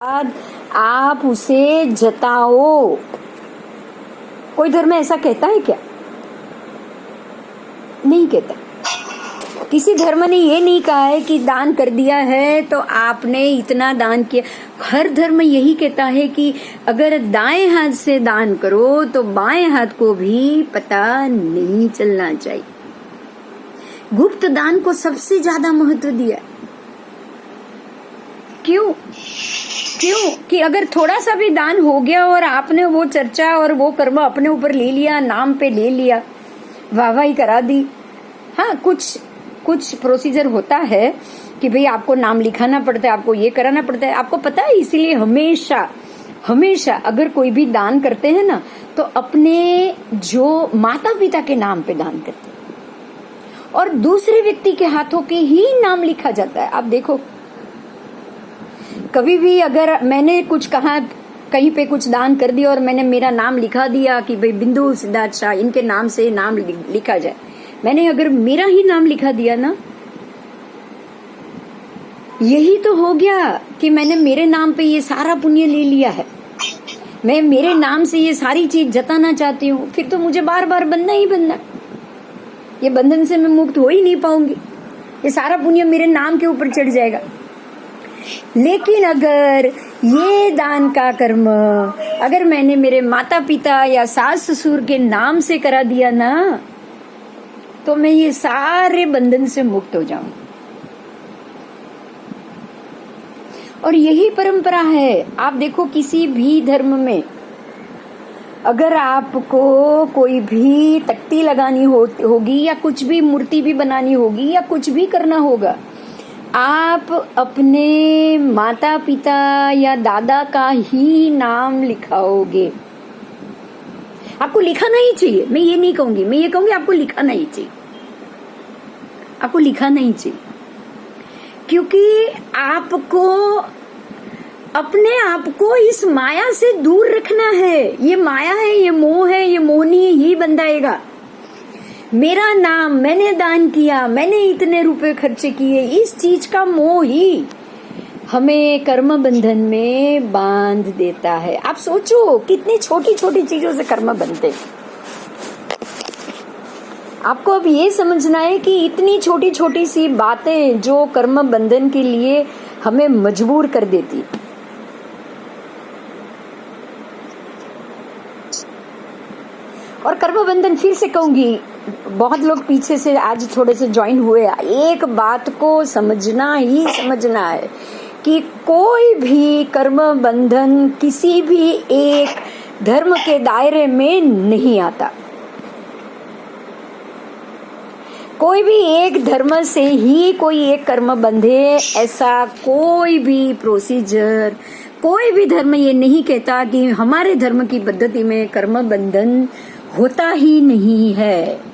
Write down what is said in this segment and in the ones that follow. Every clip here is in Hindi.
बाद आप उसे जताओ। कोई धर्म ऐसा कहता है क्या? नहीं कहता। किसी धर्म ने ये नहीं कहा है कि दान कर दिया है तो आपने इतना दान किया। हर धर्म यही कहता है कि अगर दाएं हाथ से दान करो तो बाएं हाथ को भी पता नहीं चलना चाहिए। गुप्त दान को सबसे ज्यादा महत्व दिया। क्यों? कि अगर थोड़ा सा भी दान हो गया और आपने वो चर्चा और वो कर्म अपने ऊपर ले लिया, नाम पे ले लिया, वाहवाही करा दी। हाँ, कुछ प्रोसीजर होता है कि भाई आपको नाम लिखाना पड़ता है, आपको ये कराना पड़ता है, आपको पता है। इसीलिए हमेशा अगर कोई भी दान करते हैं ना तो अपने जो माता पिता के नाम पे दान करते हैं और दूसरे व्यक्ति के हाथों के ही नाम लिखा जाता है। आप देखो, कभी भी अगर मैंने कुछ कहा, कहीं पे कुछ दान कर दिया और मैंने मेरा नाम लिखा दिया कि भाई बिंदु सिद्धार्थ शाह इनके नाम से नाम लिखा जाए, मैंने अगर मेरा ही नाम लिखा दिया ना, यही तो हो गया कि मैंने मेरे नाम पे ये सारा पुण्य ले लिया है। मैं मेरे नाम से ये सारी चीज जताना चाहती हूँ, फिर तो मुझे बार बार बनना ही बनना। ये बंधन से मैं मुक्त हो ही नहीं पाऊंगी। ये सारा पुण्य मेरे नाम के ऊपर चढ़ जाएगा। लेकिन अगर ये दान का कर्म अगर मैंने मेरे माता पिता या सास ससुर के नाम से करा दिया ना, तो मैं ये सारे बंधन से मुक्त हो जाऊं। और यही परंपरा है। आप देखो, किसी भी धर्म में अगर आपको कोई भी तख्ती लगानी होगी या कुछ भी मूर्ति भी बनानी होगी या कुछ भी करना होगा, आप अपने माता पिता या दादा का ही नाम लिखाओगे। आपको लिखाना ही चाहिए। मैं ये नहीं कहूंगी, मैं ये कहूंगी आपको लिखाना ही चाहिए। आपको लिखाना ही चाहिए, क्योंकि आपको अपने आप को इस माया से दूर रखना है। ये माया है, ये मोह है, ये मोहनी ही बंधाएगा। मेरा नाम, मैंने दान किया, मैंने इतने रुपए खर्चे किए, इस चीज का मोह ही हमें कर्म बंधन में बांध देता है। आप सोचो कितनी छोटी छोटी चीजों से कर्म बनते। आपको अब ये समझना है कि इतनी छोटी छोटी सी बातें जो कर्म बंधन के लिए हमें मजबूर कर देती। और कर्म बंधन, फिर से कहूंगी, बहुत लोग पीछे से आज थोड़े से ज्वाइन हुए। एक बात को समझना ही समझना है कि कोई भी कर्म बंधन किसी भी एक धर्म के दायरे में नहीं आता। कोई भी एक धर्म से ही कोई एक कर्म बंधे, ऐसा कोई भी प्रोसीजर, कोई भी धर्म ये नहीं कहता कि हमारे धर्म की पद्धति में कर्म बंधन होता ही नहीं है।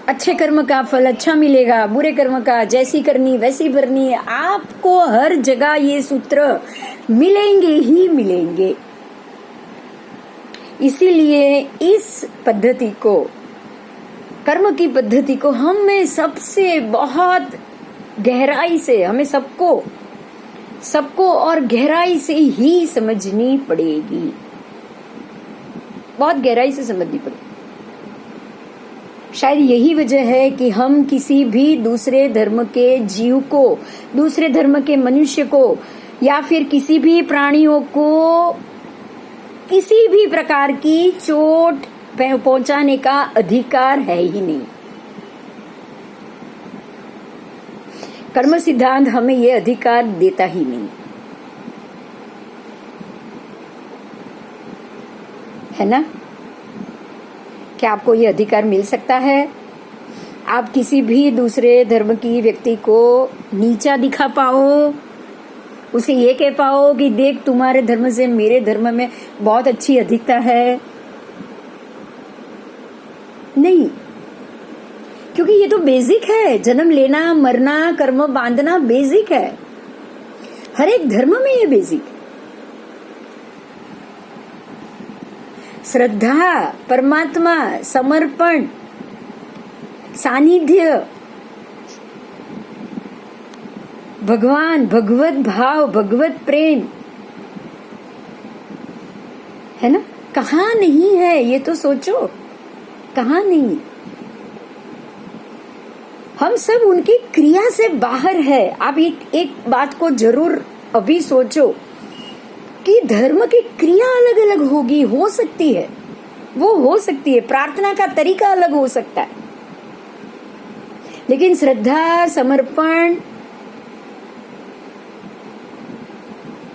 अच्छे कर्म का फल अच्छा मिलेगा, बुरे कर्म का जैसी करनी वैसी भरनी। आपको हर जगह ये सूत्र मिलेंगे ही मिलेंगे। इसीलिए इस पद्धति को, कर्म की पद्धति को हमें सबसे बहुत गहराई से, हमें सबको और गहराई से ही समझनी पड़ेगी। बहुत गहराई से समझनी पड़ेगी। शायद यही वजह है कि हम किसी भी दूसरे धर्म के जीव को, दूसरे धर्म के मनुष्य को या फिर किसी भी प्राणियों को किसी भी प्रकार की चोट पहुंचाने का अधिकार है ही नहीं। कर्म सिद्धांत हमें ये अधिकार देता ही नहीं है ना। क्या आपको ये अधिकार मिल सकता है? आप किसी भी दूसरे धर्म की व्यक्ति को नीचा दिखा पाओ, उसे ये कह पाओ कि देख तुम्हारे धर्म से मेरे धर्म में बहुत अच्छी अधिकता है? नहीं, क्योंकि ये तो बेसिक है। जन्म लेना, मरना, कर्म बांधना बेसिक है। हर एक धर्म में ये बेसिक है। श्रद्धा, परमात्मा, समर्पण, सानिध्य, भगवान, भगवत भाव, भगवत प्रेम है ना, कहाँ नहीं है ये तो सोचो, कहाँ नहीं। हम सब उनकी क्रिया से बाहर है। आप एक बात को जरूर अभी सोचो कि धर्म की क्रिया अलग अलग होगी, हो सकती है, वो हो सकती है, प्रार्थना का तरीका अलग हो सकता है, लेकिन श्रद्धा, समर्पण,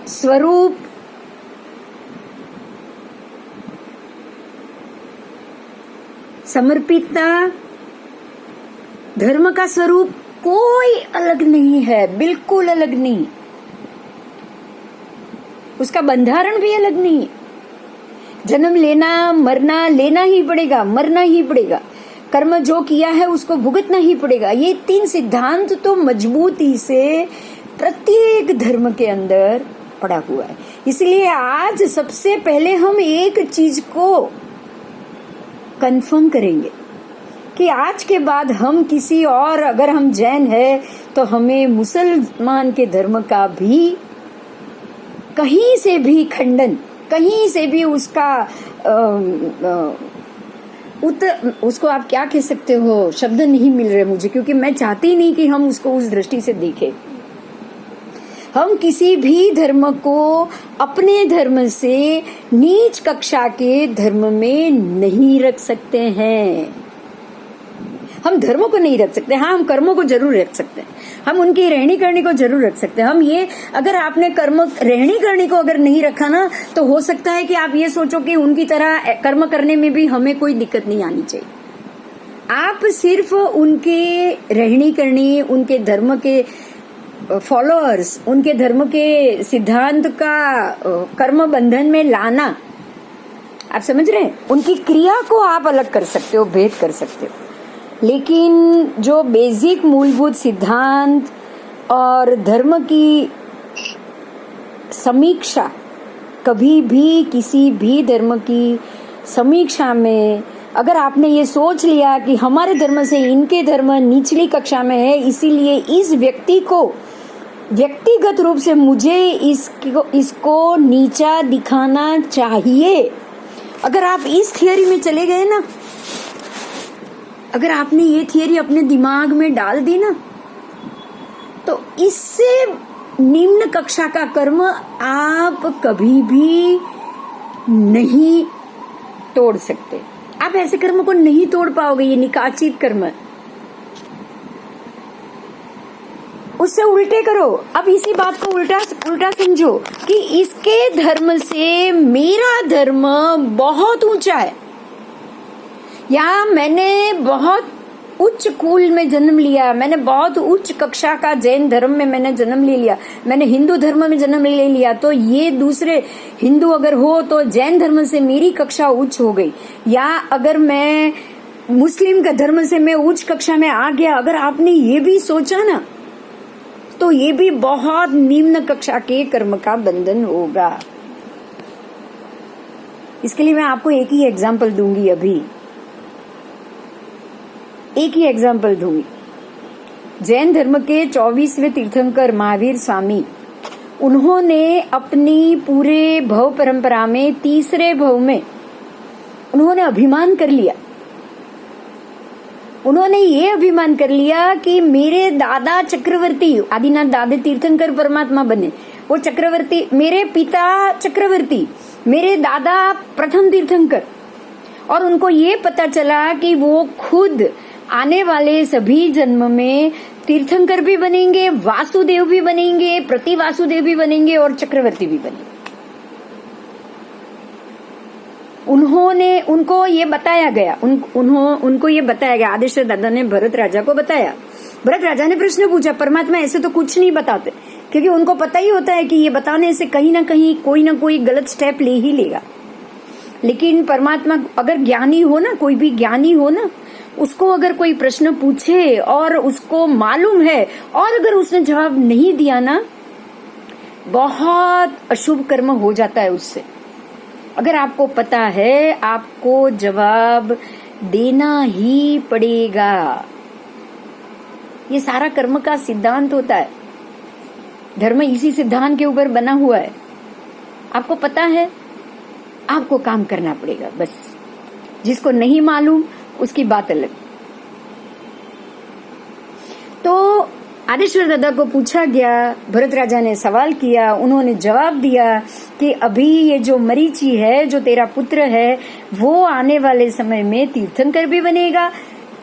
स्वरूप, समर्पितता, धर्म का स्वरूप कोई अलग नहीं है, बिल्कुल अलग नहीं। उसका बंधारण भी अलग नहीं। जन्म लेना, मरना, लेना ही पड़ेगा, मरना ही पड़ेगा, कर्म जो किया है उसको भुगतना ही पड़ेगा। ये 3 सिद्धांत तो मजबूती से प्रत्येक धर्म के अंदर पड़ा हुआ है। इसलिए आज सबसे पहले हम एक चीज को कंफर्म करेंगे कि आज के बाद हम किसी और, अगर हम जैन है तो हमें मुसलमान के धर्म का भी कहीं से भी खंडन, कहीं से भी उसका उसको आप क्या कह सकते हो, शब्द नहीं मिल रहे मुझे, क्योंकि मैं चाहती नहीं कि हम उसको उस दृष्टि से देखें। हम किसी भी धर्म को अपने धर्म से नीच कक्षा के धर्म में नहीं रख सकते हैं। हम धर्मों को नहीं रख सकते, हाँ हम कर्मों को जरूर रख सकते हैं, हम उनकी रहनी करनी को जरूर रख सकते हैं। हम ये, अगर आपने कर्म रहनी करनी को अगर नहीं रखा ना, तो हो सकता है कि आप ये सोचो कि उनकी तरह कर्म करने में भी हमें कोई दिक्कत नहीं आनी चाहिए। आप सिर्फ उनके रहनी करनी, उनके धर्म के फॉलोअर्स, उनके धर्म के सिद्धांत का कर्म बंधन में लाना, आप समझ रहे हैं, उनकी क्रिया को आप अलग कर सकते हो, भेद कर सकते हो, लेकिन जो बेसिक मूलभूत सिद्धांत और धर्म की समीक्षा, कभी भी किसी भी धर्म की समीक्षा में अगर आपने ये सोच लिया कि हमारे धर्म से इनके धर्म निचली कक्षा में है, इसीलिए इस व्यक्ति को व्यक्तिगत रूप से मुझे इसको नीचा दिखाना चाहिए, अगर आप इस थियरी में चले गए ना, अगर आपने ये थियरी अपने दिमाग में डाल दी ना, तो इससे निम्न कक्षा का कर्म आप कभी भी नहीं तोड़ सकते। आप ऐसे कर्म को नहीं तोड़ पाओगे, ये निकाचित कर्म। उससे उल्टे करो। अब इसी बात को उल्टा समझो कि इसके धर्म से मेरा धर्म बहुत ऊंचा है, या मैंने बहुत उच्च कुल में जन्म लिया, मैंने बहुत उच्च कक्षा का जैन धर्म में मैंने जन्म ले लिया, मैंने हिंदू धर्म में जन्म ले लिया, तो ये दूसरे हिंदू अगर हो तो जैन धर्म से मेरी कक्षा उच्च हो गई, या अगर मैं मुस्लिम का धर्म से मैं उच्च कक्षा में आ गया, अगर आपने ये भी सोचा ना, तो ये भी बहुत निम्न कक्षा के कर्म का बंधन होगा। इसके लिए मैं आपको एक ही एग्जाम्पल दूंगी, अभी एक ही एग्जाम्पल दूंगी। जैन धर्म के 24वें तीर्थंकर महावीर स्वामी, उन्होंने अपनी पूरे भव परंपरा में 3रे भव में उन्होंने अभिमान कर लिया। उन्होंने ये अभिमान कर लिया कि मेरे दादा चक्रवर्ती, आदिनाथ दादे तीर्थंकर परमात्मा बने, वो चक्रवर्ती, मेरे पिता चक्रवर्ती, मेरे दादा प्रथम तीर्थंकर, और उनको ये पता चला कि वो खुद आने वाले सभी जन्म में तीर्थंकर भी बनेंगे, वासुदेव भी बनेंगे, प्रति वासुदेव भी बनेंगे और चक्रवर्ती भी बनेंगे। उनको ये बताया गया, उनको ये बताया गया, आदेश दादा ने भरत राजा को बताया। भरत राजा ने प्रश्न पूछा, परमात्मा ऐसे तो कुछ नहीं बताते, क्योंकि उनको पता ही होता है कि ये बताने से कहीं ना कहीं कोई ना कोई गलत स्टेप ले ही लेगा। लेकिन परमात्मा अगर ज्ञानी हो ना, कोई भी ज्ञानी हो ना, उसको अगर कोई प्रश्न पूछे और उसको मालूम है और अगर उसने जवाब नहीं दिया ना, बहुत अशुभ कर्म हो जाता है उससे। अगर आपको पता है आपको जवाब देना ही पड़ेगा, ये सारा कर्म का सिद्धांत होता है। धर्म इसी सिद्धांत के ऊपर बना हुआ है। आपको पता है, आपको काम करना पड़ेगा बस। जिसको नहीं मालूम उसकी बात अलग। तो आदेश्वर दादा को पूछा गया, भरत राजा ने सवाल किया, उन्होंने जवाब दिया कि अभी ये जो मरीचि है, जो तेरा पुत्र है, वो आने वाले समय में तीर्थंकर भी बनेगा,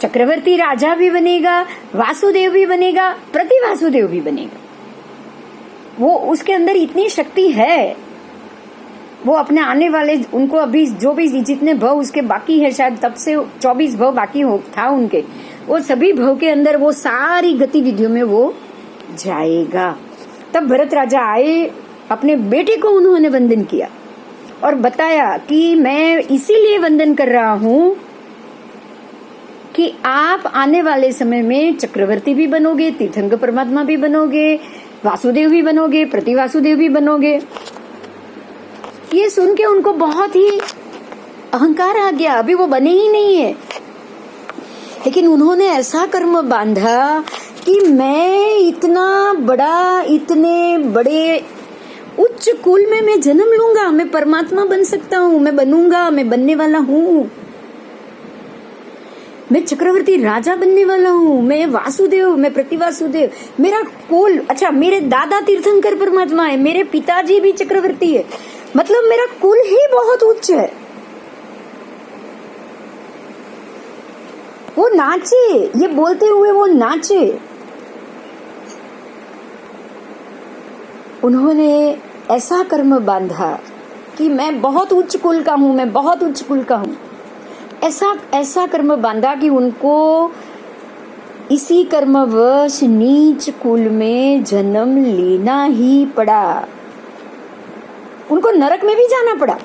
चक्रवर्ती राजा भी बनेगा, वासुदेव भी बनेगा, प्रतिवासुदेव भी बनेगा। वो उसके अंदर इतनी शक्ति है, वो अपने आने वाले, उनको अभी जो भी जितने भव उसके बाकी है, शायद तब से 24 भव बाकी था उनके, वो सभी भव के अंदर वो सारी गतिविधियों में वो जाएगा। तब भरत राजा आए, अपने बेटे को उन्होंने वंदन किया और बताया कि मैं इसीलिए वंदन कर रहा हूं कि आप आने वाले समय में चक्रवर्ती भी बनोगे, तीर्थंकर परमात्मा भी बनोगे, वासुदेव भी बनोगे, प्रतिवासुदेव भी बनोगे। ये सुन के उनको बहुत ही अहंकार आ गया। अभी वो बने ही नहीं है, लेकिन उन्होंने ऐसा कर्म बांधा कि मैं इतना बड़ा, इतने बड़े उच्च कुल में मैं जन्म लूंगा, मैं परमात्मा बन सकता हूँ, मैं बनूंगा, मैं बनने वाला हूँ, मैं चक्रवर्ती राजा बनने वाला हूँ, मैं वासुदेव, मैं प्रतिवासुदेव, मेरा कुल, अच्छा मेरे दादा तीर्थंकर परमात्मा है, मेरे पिताजी भी चक्रवर्ती है, मतलब मेरा कुल ही बहुत उच्च है। वो नाचे, ये बोलते हुए वो नाचे। उन्होंने ऐसा कर्म बांधा कि मैं बहुत उच्च कुल का हूं, मैं बहुत उच्च कुल का हूं। ऐसा कर्म बांधा कि उनको इसी कर्मवश नीच कुल में जन्म लेना ही पड़ा, उनको नरक में भी जाना पड़ा।